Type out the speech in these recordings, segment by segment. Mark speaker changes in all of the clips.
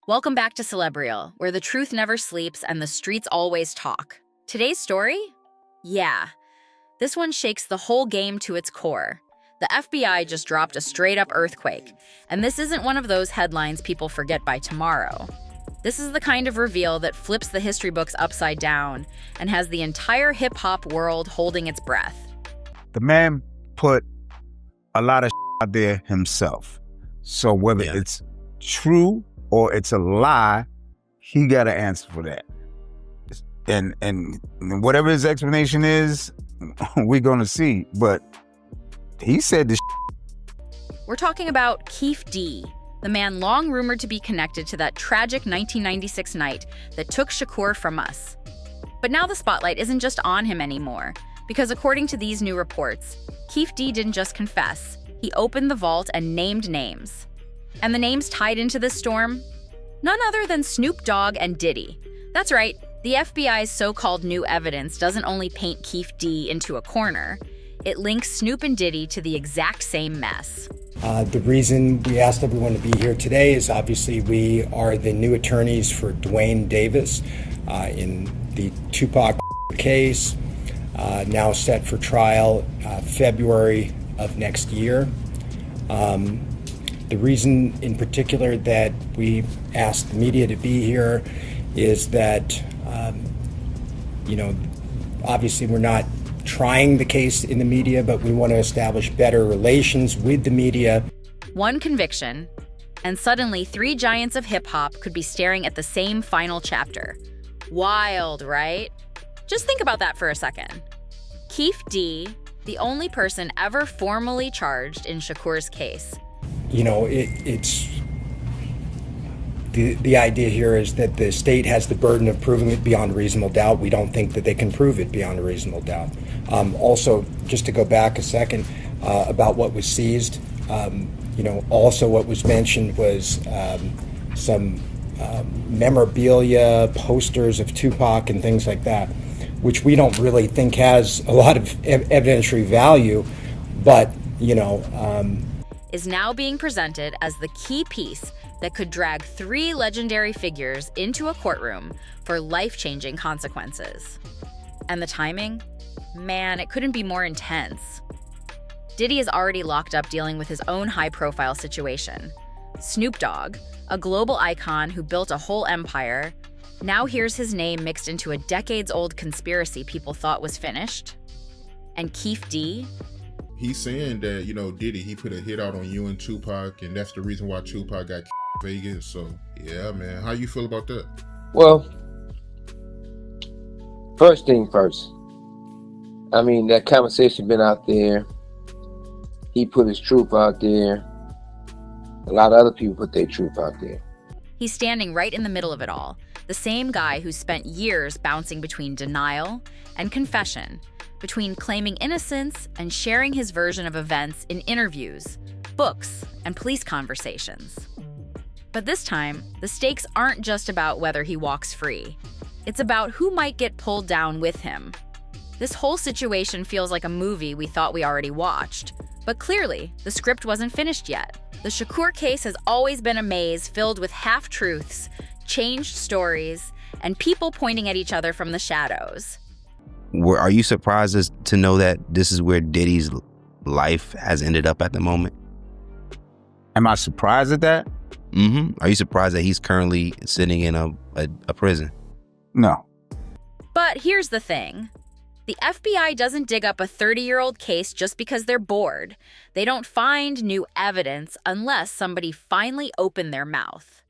Speaker 1: Welcome back to Celebrial, where the truth never sleeps and the streets always talk. Today's story? Yeah, this one shakes the whole game to its core. The FBI just dropped a straight-up earthquake, and this isn't one of those headlines people forget by tomorrow. This is the kind of reveal that flips the history books upside down and has the entire hip-hop world holding its breath.
Speaker 2: The man put a lot of out there himself. So whether it's true or it's a lie, he got to answer for that. And whatever his explanation is, we're going to see. But he said this.
Speaker 1: We're talking about Keefe D, the man long rumored to be connected to that tragic 1996 night that took Shakur from us. But now the spotlight isn't just on him anymore, because according to these new reports, Keefe D didn't just confess, he opened the vault and named names. And the names tied into this storm? None other than Snoop Dogg and Diddy. That's right, the FBI's so-called new evidence doesn't only paint Keefe D into a corner, it links Snoop and Diddy to the exact same mess.
Speaker 3: The reason we asked everyone to be here today is obviously we are the new attorneys for Dwayne Davis in the Tupac case, now set for trial February of next year. The reason in particular that we asked the media to be here is that, obviously we're not trying the case in the media, but we want to establish better relations with the media.
Speaker 1: One conviction, and suddenly 3 giants of hip-hop could be staring at the same final chapter. Wild, right? Just think about that for a second. Keefe D, the only person ever formally charged in Shakur's case.
Speaker 3: It's the idea here is that the state has the burden of proving it beyond a reasonable doubt. We don't think that they can prove it beyond a reasonable doubt. Also, just to go back a second about what was seized, also what was mentioned was some memorabilia, posters of Tupac and things like that, which we don't really think has a lot of evidentiary value, but,
Speaker 1: is now being presented as the key piece that could drag 3 legendary figures into a courtroom for life-changing consequences. And the timing? Man, it couldn't be more intense. Diddy is already locked up dealing with his own high-profile situation. Snoop Dogg, a global icon who built a whole empire, now hears his name mixed into a decades-old conspiracy people thought was finished. And Keefe D?
Speaker 4: He's saying that, Diddy, he put a hit out on you and Tupac, and that's the reason why Tupac got Vegas. So, yeah, man. How you feel about that?
Speaker 5: Well, first thing first. I mean, that conversation been out there. He put his truth out there. A lot of other people put their truth out there.
Speaker 1: He's standing right in the middle of it all. The same guy who spent years bouncing between denial and confession, between claiming innocence and sharing his version of events in interviews, books, and police conversations. But this time, the stakes aren't just about whether he walks free. It's about who might get pulled down with him. This whole situation feels like a movie we thought we already watched. But clearly, the script wasn't finished yet. The Shakur case has always been a maze filled with half-truths, changed stories, and people pointing at each other from the shadows.
Speaker 6: Are you surprised to know that this is where Diddy's life has ended up at the moment?
Speaker 2: Am I surprised at that?
Speaker 6: Mm-hmm. Are you surprised that he's currently sitting in a prison?
Speaker 2: No.
Speaker 1: But here's the thing. The FBI doesn't dig up a 30-year-old case just because they're bored. They don't find new evidence unless somebody finally opened their mouth.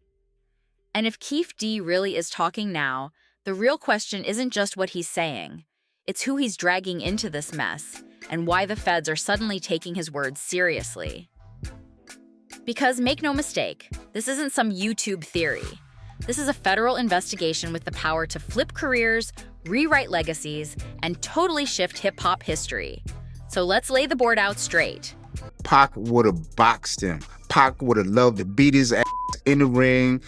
Speaker 1: And if Keefe D really is talking now, the real question isn't just what he's saying. It's who he's dragging into this mess, and why the feds are suddenly taking his words seriously. Because make no mistake, this isn't some YouTube theory. This is a federal investigation with the power to flip careers, rewrite legacies, and totally shift hip-hop history. So let's lay the board out straight.
Speaker 2: Pac would have boxed him. Pac would have loved to beat his ass in the ring,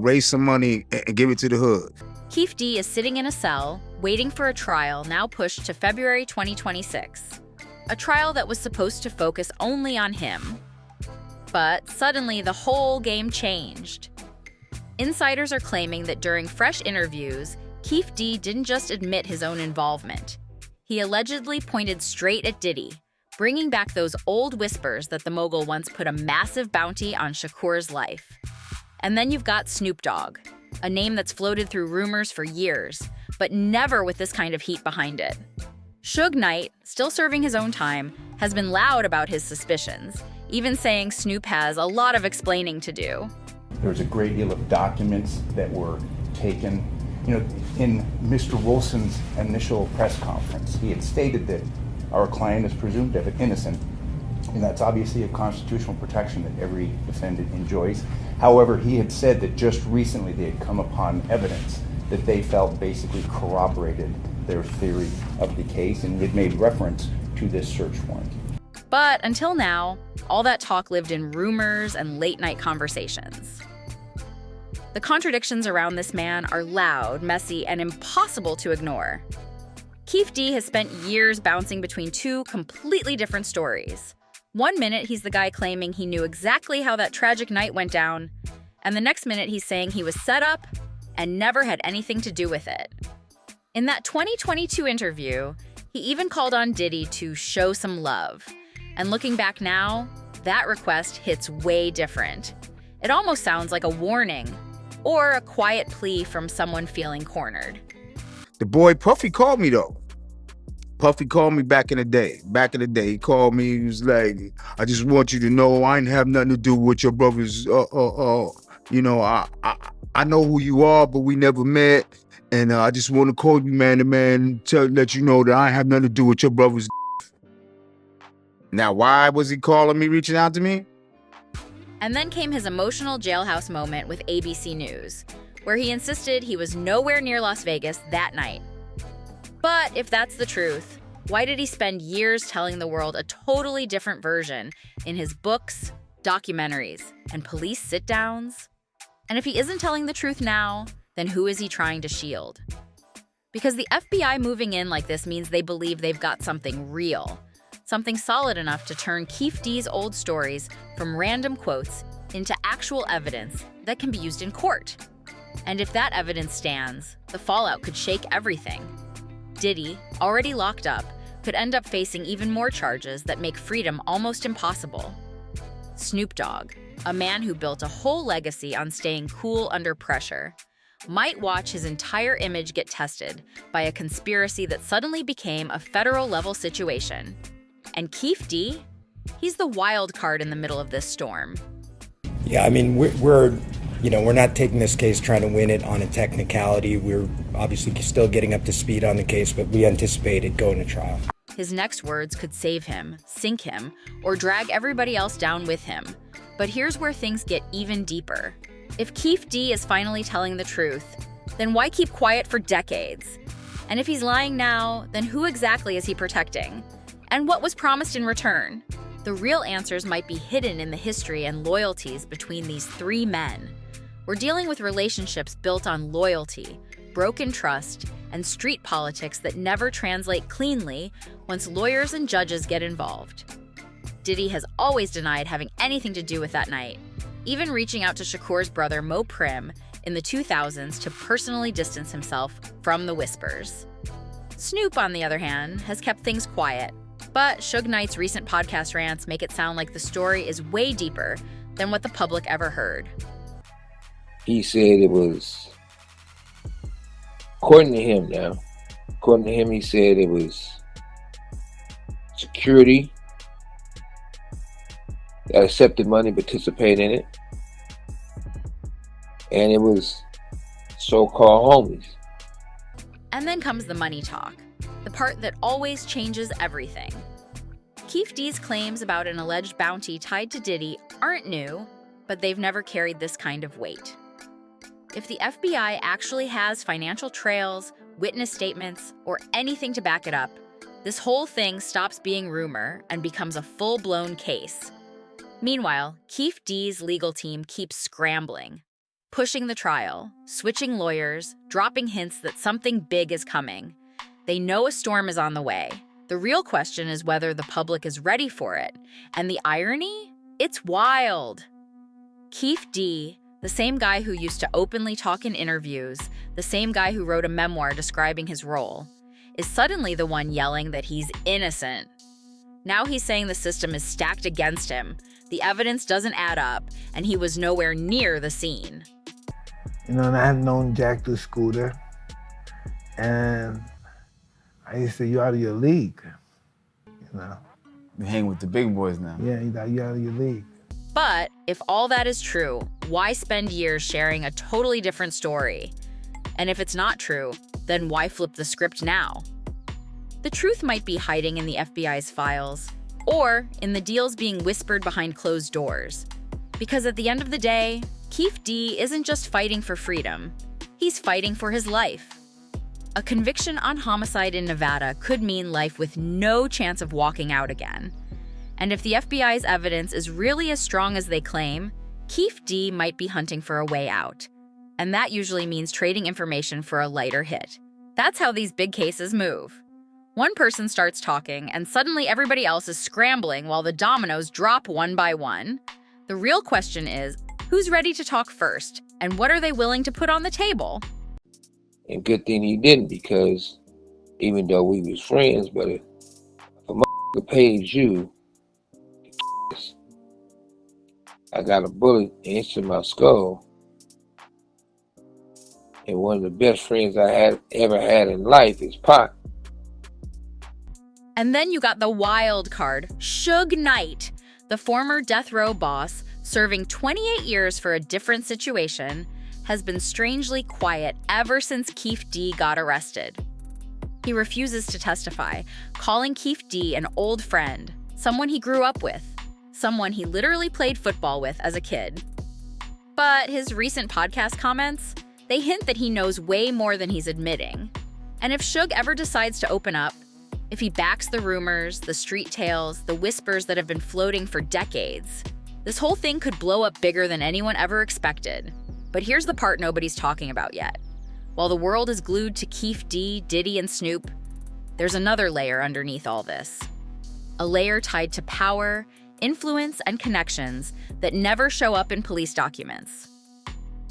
Speaker 2: raise some money, and give it to the hood.
Speaker 1: Keefe D is sitting in a cell, waiting for a trial now pushed to February 2026. A trial that was supposed to focus only on him. But suddenly the whole game changed. Insiders are claiming that during fresh interviews, Keefe D didn't just admit his own involvement. He allegedly pointed straight at Diddy, bringing back those old whispers that the mogul once put a massive bounty on Shakur's life. And then you've got Snoop Dogg, a name that's floated through rumors for years, but never with this kind of heat behind it. Suge Knight, still serving his own time, has been loud about his suspicions, even saying Snoop has a lot of explaining to do.
Speaker 7: There was a great deal of documents that were taken. In Mr. Wilson's initial press conference, he had stated that our client is presumed innocent, and that's obviously a constitutional protection that every defendant enjoys. However, he had said that just recently they had come upon evidence that they felt basically corroborated their theory of the case, and he had made reference to this search warrant.
Speaker 1: But until now, all that talk lived in rumors and late-night conversations. The contradictions around this man are loud, messy, and impossible to ignore. Keefe D has spent years bouncing between two completely different stories. One minute, he's the guy claiming he knew exactly how that tragic night went down, and the next minute, he's saying he was set up and never had anything to do with it. In that 2022 interview, he even called on Diddy to show some love. And looking back now, that request hits way different. It almost sounds like a warning or a quiet plea from someone feeling cornered.
Speaker 2: The boy Puffy called me though. Puffy called me back in the day. He called me, he was like, I just want you to know I ain't have nothing to do with your brothers. I know who you are, but we never met. And I just want to call you man to man, let you know that I ain't have nothing to do with your brothers. Now, why was he calling me, reaching out to me?
Speaker 1: And then came his emotional jailhouse moment with ABC News, where he insisted he was nowhere near Las Vegas that night. But if that's the truth, why did he spend years telling the world a totally different version in his books, documentaries, and police sit-downs? And if he isn't telling the truth now, then who is he trying to shield? Because the FBI moving in like this means they believe they've got something real, something solid enough to turn Keefe D's old stories from random quotes into actual evidence that can be used in court. And if that evidence stands, the fallout could shake everything. Diddy, already locked up, could end up facing even more charges that make freedom almost impossible. Snoop Dogg, a man who built a whole legacy on staying cool under pressure, might watch his entire image get tested by a conspiracy that suddenly became a federal-level situation. And Keefe D? He's the wild card in the middle of this storm.
Speaker 3: Yeah, I mean, we're not taking this case trying to win it on a technicality. We're obviously still getting up to speed on the case, but we anticipate it going to trial.
Speaker 1: His next words could save him, sink him, or drag everybody else down with him. But here's where things get even deeper. If Keefe D is finally telling the truth, then why keep quiet for decades? And if he's lying now, then who exactly is he protecting? And what was promised in return? The real answers might be hidden in the history and loyalties between these three men. We're dealing with relationships built on loyalty, broken trust, and street politics that never translate cleanly once lawyers and judges get involved. Diddy has always denied having anything to do with that night, even reaching out to Shakur's brother Mo Prim in the 2000s to personally distance himself from the whispers. Snoop, on the other hand, has kept things quiet, but Suge Knight's recent podcast rants make it sound like the story is way deeper than what the public ever heard.
Speaker 5: He said it was, according to him, he said it was security that accepted money, participated in it, and it was so-called homies.
Speaker 1: And then comes the money talk, the part that always changes everything. Keefe D's claims about an alleged bounty tied to Diddy aren't new, but they've never carried this kind of weight. If the FBI actually has financial trails, witness statements, or anything to back it up, this whole thing stops being rumor and becomes a full-blown case. Meanwhile, Keefe D's legal team keeps scrambling, pushing the trial, switching lawyers, dropping hints that something big is coming. They know a storm is on the way. The real question is whether the public is ready for it. And the irony? It's wild. Keefe D, The same guy who used to openly talk in interviews, the same guy who wrote a memoir describing his role, is suddenly the one yelling that he's innocent. Now he's saying the system is stacked against him, the evidence doesn't add up, and he was nowhere near the scene.
Speaker 8: You know, and I had known Jack through Scooter, and I used to say, "You're out of your league," you know.
Speaker 9: You hang with the big boys now.
Speaker 8: Yeah, you're out of your league.
Speaker 1: But if all that is true, why spend years sharing a totally different story? And if it's not true, then why flip the script now? The truth might be hiding in the FBI's files, or in the deals being whispered behind closed doors. Because at the end of the day, Keefe D isn't just fighting for freedom, he's fighting for his life. A conviction on homicide in Nevada could mean life with no chance of walking out again. And if the FBI's evidence is really as strong as they claim, Keefe D might be hunting for a way out. And that usually means trading information for a lighter hit. That's how these big cases move. One person starts talking, and suddenly everybody else is scrambling while the dominoes drop one by one. The real question is, who's ready to talk first, and what are they willing to put on the table?
Speaker 5: And good thing he didn't, because even though we was friends, but if a motherfucker pays you, I got a bullet into my skull. And one of the best friends I ever had in life is Pac.
Speaker 1: And then you got the wild card, Suge Knight, the former death row boss, serving 28 years for a different situation, has been strangely quiet ever since Keefe D got arrested. He refuses to testify, calling Keefe D an old friend, someone he grew up with, someone he literally played football with as a kid. But his recent podcast comments, they hint that he knows way more than he's admitting. And if Suge ever decides to open up, if he backs the rumors, the street tales, the whispers that have been floating for decades, this whole thing could blow up bigger than anyone ever expected. But here's the part nobody's talking about yet. While the world is glued to Keefe D, Diddy, and Snoop, there's another layer underneath all this. A layer tied to power, influence, and connections that never show up in police documents.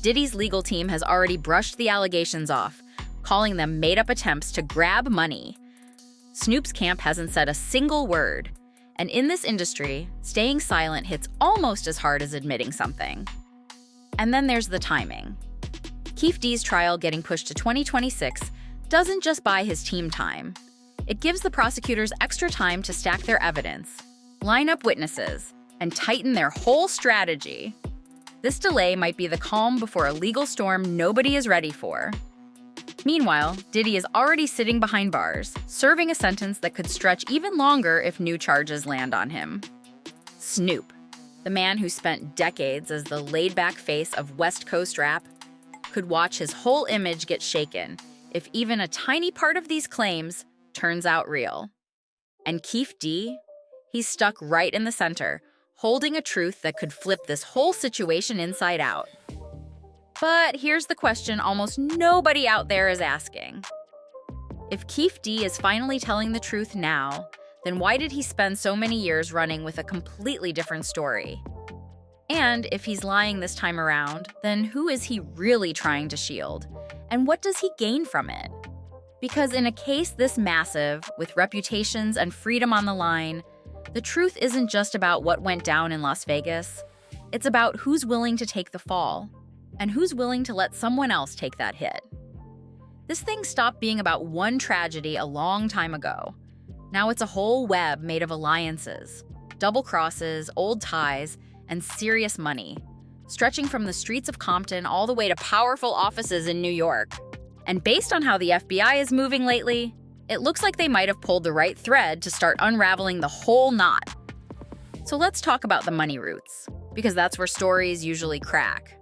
Speaker 1: Diddy's legal team has already brushed the allegations off, calling them made-up attempts to grab money. Snoop's camp hasn't said a single word, and in this industry, staying silent hits almost as hard as admitting something. And then there's the timing. Keefe D's trial getting pushed to 2026 doesn't just buy his team time. It gives the prosecutors extra time to stack their evidence, line up witnesses, and tighten their whole strategy. This delay might be the calm before a legal storm nobody is ready for. Meanwhile, Diddy is already sitting behind bars, serving a sentence that could stretch even longer if new charges land on him. Snoop, the man who spent decades as the laid-back face of West Coast rap, could watch his whole image get shaken if even a tiny part of these claims turns out real. And Keefe D, he's stuck right in the center, holding a truth that could flip this whole situation inside out. But here's the question almost nobody out there is asking. If Keefe D is finally telling the truth now, then why did he spend so many years running with a completely different story? And if he's lying this time around, then who is he really trying to shield? And what does he gain from it? Because in a case this massive, with reputations and freedom on the line, the truth isn't just about what went down in Las Vegas. It's about who's willing to take the fall, and who's willing to let someone else take that hit. This thing stopped being about one tragedy a long time ago. Now it's a whole web made of alliances, double crosses, old ties, and serious money, stretching from the streets of Compton all the way to powerful offices in New York. And based on how the FBI is moving lately, it looks like they might have pulled the right thread to start unraveling the whole knot. So let's talk about the money routes, because that's where stories usually crack.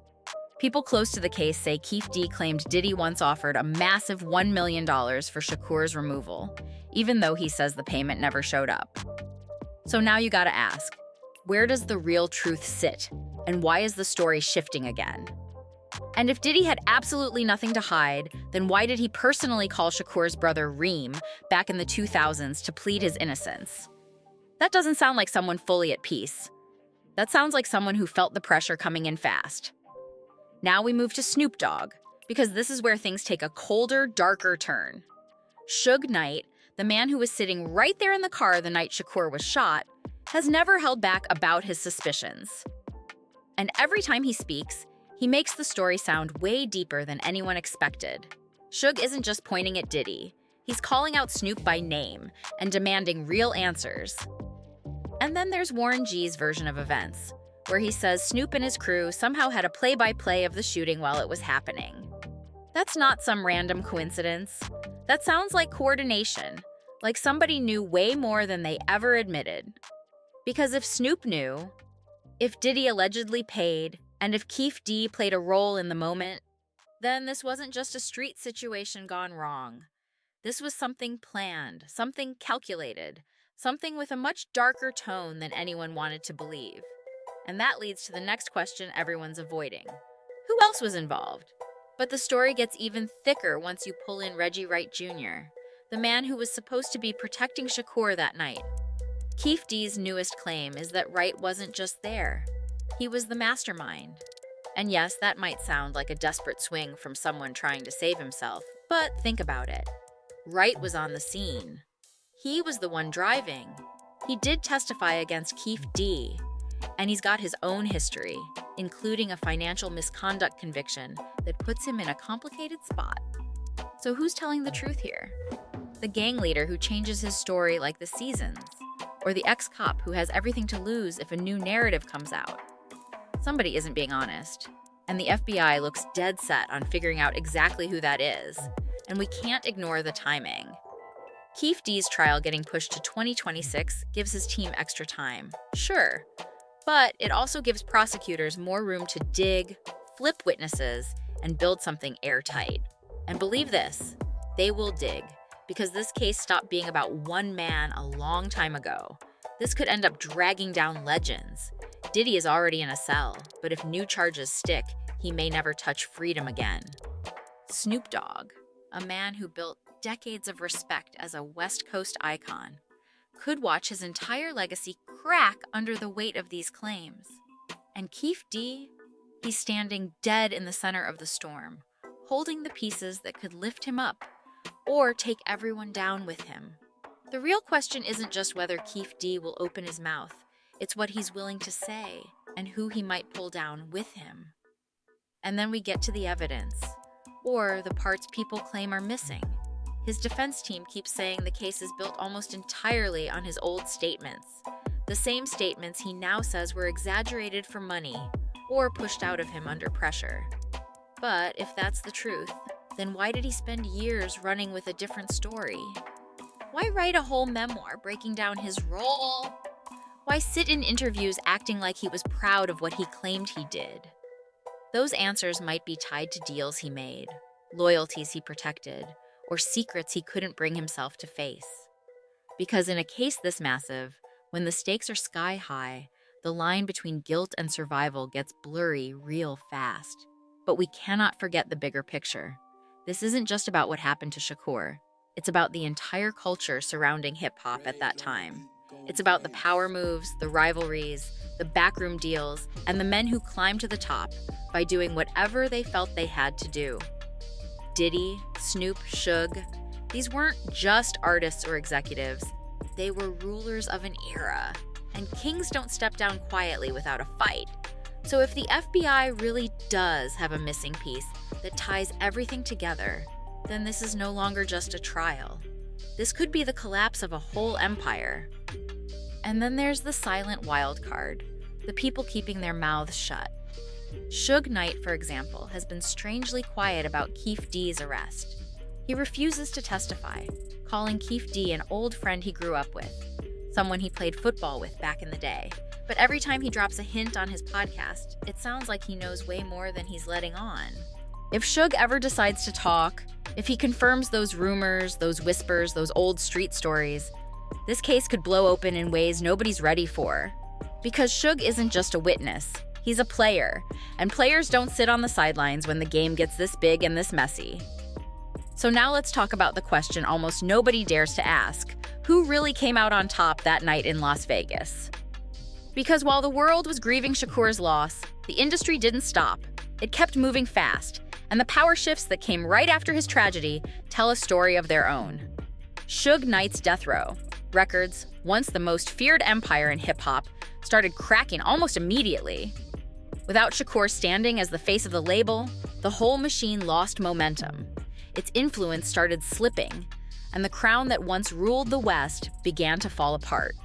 Speaker 1: People close to the case say Keefe D claimed Diddy once offered a massive $1 million for Shakur's removal, even though he says the payment never showed up. So now you gotta ask, where does the real truth sit, and why is the story shifting again? And if Diddy had absolutely nothing to hide, then why did he personally call Shakur's brother Reem back in the 2000s to plead his innocence? That doesn't sound like someone fully at peace. That sounds like someone who felt the pressure coming in fast. Now we move to Snoop Dogg, because this is where things take a colder, darker turn. Suge Knight, the man who was sitting right there in the car the night Shakur was shot, has never held back about his suspicions. And every time he speaks, he makes the story sound way deeper than anyone expected. Suge isn't just pointing at Diddy. He's calling out Snoop by name and demanding real answers. And then there's Warren G's version of events, where he says Snoop and his crew somehow had a play-by-play of the shooting while it was happening. That's not some random coincidence. That sounds like coordination, like somebody knew way more than they ever admitted. Because if Snoop knew, if Diddy allegedly paid, and if Keefe D played a role in the moment, then this wasn't just a street situation gone wrong. This was something planned, something calculated, something with a much darker tone than anyone wanted to believe. And that leads to the next question everyone's avoiding. Who else was involved? But the story gets even thicker once you pull in Reggie Wright Jr., the man who was supposed to be protecting Shakur that night. Keefe D's newest claim is that Wright wasn't just there. He was the mastermind. And yes, that might sound like a desperate swing from someone trying to save himself, but think about it. Wright was on the scene. He was the one driving. He did testify against Keefe D, and he's got his own history, including a financial misconduct conviction that puts him in a complicated spot. So who's telling the truth here? The gang leader who changes his story like the seasons, or the ex-cop who has everything to lose if a new narrative comes out? Somebody isn't being honest, and the FBI looks dead set on figuring out exactly who that is, and we can't ignore the timing. Keefe D's trial getting pushed to 2026 gives his team extra time, sure, but it also gives prosecutors more room to dig, flip witnesses, and build something airtight. And believe this, they will dig, because this case stopped being about one man a long time ago. This could end up dragging down legends. Diddy is already in a cell, but if new charges stick, he may never touch freedom again. Snoop Dogg, a man who built decades of respect as a West Coast icon, could watch his entire legacy crack under the weight of these claims. And Keefe D, he's standing dead in the center of the storm, holding the pieces that could lift him up or take everyone down with him. The real question isn't just whether Keefe D will open his mouth, it's what he's willing to say and who he might pull down with him. And then we get to the evidence, or the parts people claim are missing. His defense team keeps saying the case is built almost entirely on his old statements, the same statements he now says were exaggerated for money or pushed out of him under pressure. But if that's the truth, then why did he spend years running with a different story? Why write a whole memoir breaking down his role? Why sit in interviews acting like he was proud of what he claimed he did? Those answers might be tied to deals he made, loyalties he protected, or secrets he couldn't bring himself to face. Because in a case this massive, when the stakes are sky high, the line between guilt and survival gets blurry real fast. But we cannot forget the bigger picture. This isn't just about what happened to Shakur. It's about the entire culture surrounding hip-hop at that time. It's about the power moves, the rivalries, the backroom deals, and the men who climbed to the top by doing whatever they felt they had to do. Diddy, Snoop, Suge, these weren't just artists or executives. They were rulers of an era. And kings don't step down quietly without a fight. So if the FBI really does have a missing piece that ties everything together, then this is no longer just a trial. This could be the collapse of a whole empire. And then there's the silent wild card, the people keeping their mouths shut. Suge Knight, for example, has been strangely quiet about Keefe D's arrest. He refuses to testify, calling Keefe D an old friend he grew up with, someone he played football with back in the day. But every time he drops a hint on his podcast, it sounds like he knows way more than he's letting on. If Suge ever decides to talk, if he confirms those rumors, those whispers, those old street stories, this case could blow open in ways nobody's ready for. Because Suge isn't just a witness, he's a player, and players don't sit on the sidelines when the game gets this big and this messy. So now let's talk about the question almost nobody dares to ask: who really came out on top that night in Las Vegas? Because while the world was grieving Shakur's loss, the industry didn't stop. It kept moving fast, and the power shifts that came right after his tragedy tell a story of their own. Suge Knight's death row records, once the most feared empire in hip-hop, started cracking almost immediately. Without Shakur standing as the face of the label, the whole machine lost momentum. Its influence started slipping, and the crown that once ruled the West began to fall apart.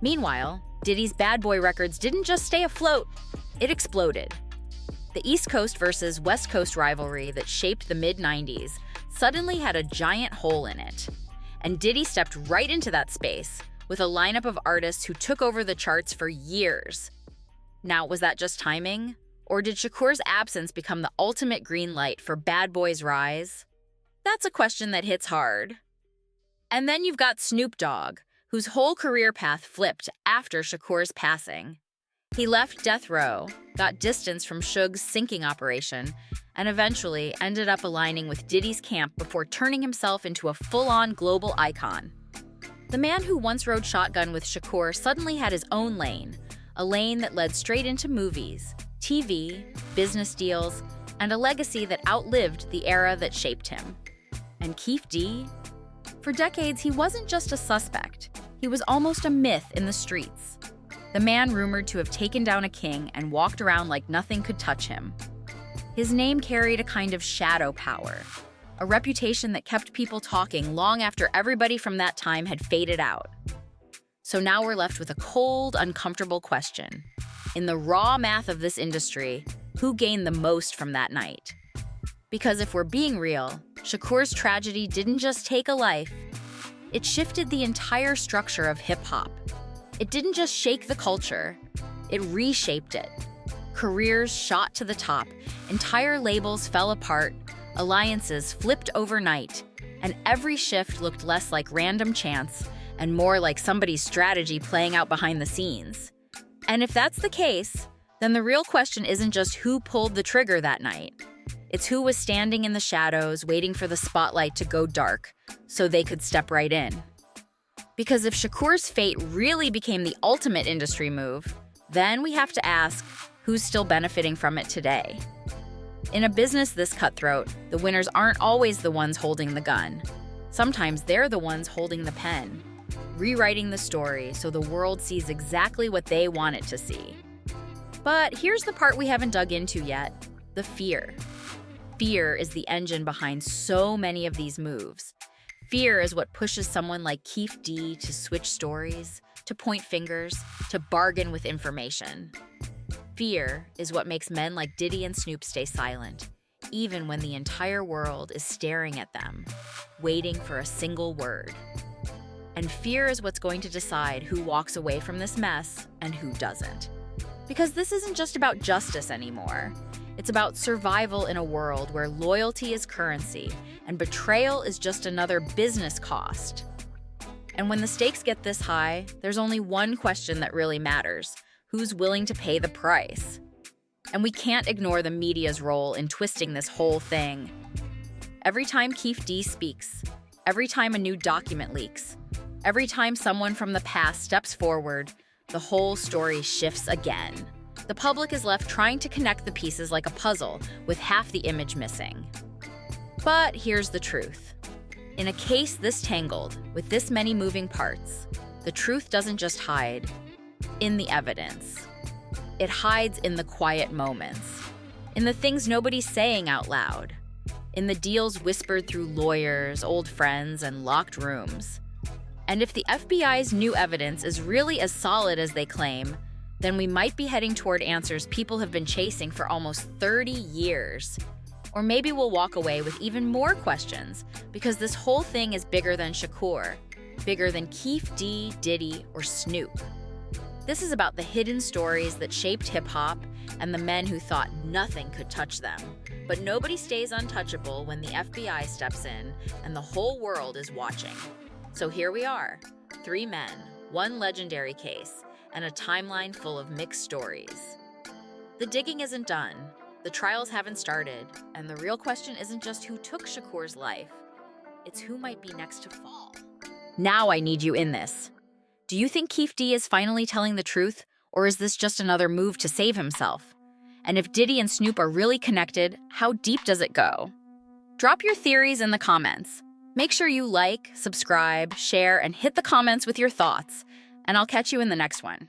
Speaker 1: Meanwhile, Diddy's Bad Boy records didn't just stay afloat, it exploded. The East Coast versus West Coast rivalry that shaped the mid-90s suddenly had a giant hole in it. And Diddy stepped right into that space with a lineup of artists who took over the charts for years. Now, was that just timing? Or did Shakur's absence become the ultimate green light for Bad Boy's rise? That's a question that hits hard. And then you've got Snoop Dogg, whose whole career path flipped after Shakur's passing. He left death row, got distance from Suge's sinking operation, and eventually ended up aligning with Diddy's camp before turning himself into a full-on global icon. The man who once rode shotgun with Shakur suddenly had his own lane, a lane that led straight into movies, TV, business deals, and a legacy that outlived the era that shaped him. And Keefe D? For decades, he wasn't just a suspect. He was almost a myth in the streets. The man rumored to have taken down a king and walked around like nothing could touch him. His name carried a kind of shadow power, a reputation that kept people talking long after everybody from that time had faded out. So now we're left with a cold, uncomfortable question. In the raw math of this industry, who gained the most from that night? Because if we're being real, Shakur's tragedy didn't just take a life, it shifted the entire structure of hip-hop. It didn't just shake the culture, it reshaped it. Careers shot to the top, entire labels fell apart, alliances flipped overnight, and every shift looked less like random chance and more like somebody's strategy playing out behind the scenes. And if that's the case, then the real question isn't just who pulled the trigger that night. It's who was standing in the shadows waiting for the spotlight to go dark so they could step right in. Because if Shakur's fate really became the ultimate industry move, then we have to ask, who's still benefiting from it today? In a business this cutthroat, the winners aren't always the ones holding the gun. Sometimes they're the ones holding the pen, rewriting the story so the world sees exactly what they want it to see. But here's the part we haven't dug into yet, the fear. Fear is the engine behind so many of these moves. Fear is what pushes someone like Keefe D to switch stories, to point fingers, to bargain with information. Fear is what makes men like Diddy and Snoop stay silent, even when the entire world is staring at them, waiting for a single word. And fear is what's going to decide who walks away from this mess and who doesn't. Because this isn't just about justice anymore. It's about survival in a world where loyalty is currency and betrayal is just another business cost. And when the stakes get this high, there's only one question that really matters: who's willing to pay the price? And we can't ignore the media's role in twisting this whole thing. Every time Keefe D speaks, every time a new document leaks, every time someone from the past steps forward, the whole story shifts again. The public is left trying to connect the pieces like a puzzle, with half the image missing. But here's the truth. In a case this tangled, with this many moving parts, the truth doesn't just hide in the evidence. It hides in the quiet moments, in the things nobody's saying out loud, in the deals whispered through lawyers, old friends, and locked rooms. And if the FBI's new evidence is really as solid as they claim, then we might be heading toward answers people have been chasing for almost 30 years. Or maybe we'll walk away with even more questions, because this whole thing is bigger than Shakur, bigger than Keefe D, Diddy, or Snoop. This is about the hidden stories that shaped hip-hop and the men who thought nothing could touch them. But nobody stays untouchable when the FBI steps in and the whole world is watching. So here we are, 3 men, 1 legendary case, and a timeline full of mixed stories. The digging isn't done, the trials haven't started, and the real question isn't just who took Shakur's life, it's who might be next to fall. Now I need you in this. Do you think Keefe D is finally telling the truth, or is this just another move to save himself? And if Diddy and Snoop are really connected, how deep does it go? Drop your theories in the comments. Make sure you like, subscribe, share, and hit the comments with your thoughts. And I'll catch you in the next one.